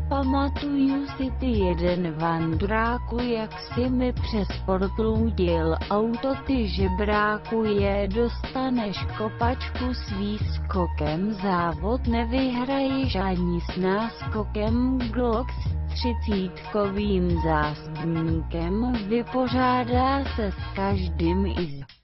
Pamatuju si ty jeden vandráku, jak si mi přes podloudil auto, ty žebráku, dostaneš kopačku s výskokem, závod nevyhraješ ani s náskokem, Glock s 30kovým zásobníkem vypořádá se s každým i s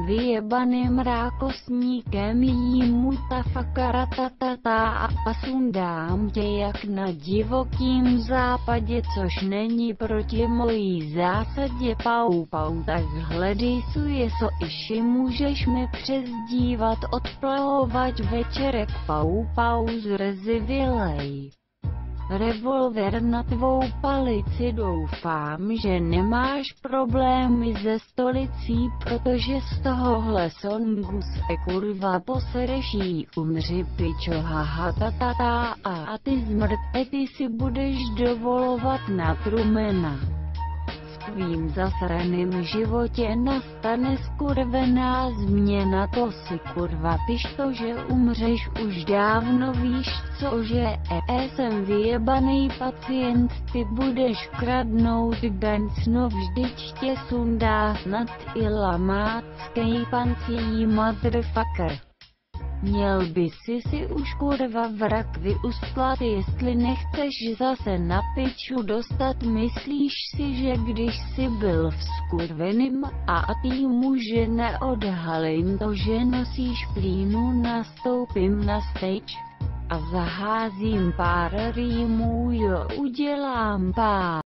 vyjebaným rákosníkem, jímu ta fakaratatata a pasundám tě jak na divokým západě, což není proti mojí zásadě. Pau, tak hledej sujeso iši, můžeš mi přezdívat, odplavovat večerek. Pau, zrezi vylej revolver na tvou palici, doufám, že nemáš problémy ze stolicí, protože z tohohle songu se kurva posereš, jí umři pičo, haha tatata, a ty zmrte, ty si budeš dovolovat na Trumana. V tvým zasraným životě nastane skurvená změna, to si kurva piš, to, že umřeš už dávno víš, cože, jsem vyjebaný pacient, ty budeš kradnout gancno, vždyť tě sundá snad i lamáckej pancí, motherfucker. Měl by si už kurva v rakvi usplat, jestli nechceš zase na piču dostat. Myslíš si, že když jsi byl v skurveným a ty muže neodhalím to, že nosíš plínu, nastoupím na stage a zaházím pár rýmů, jo, udělám pár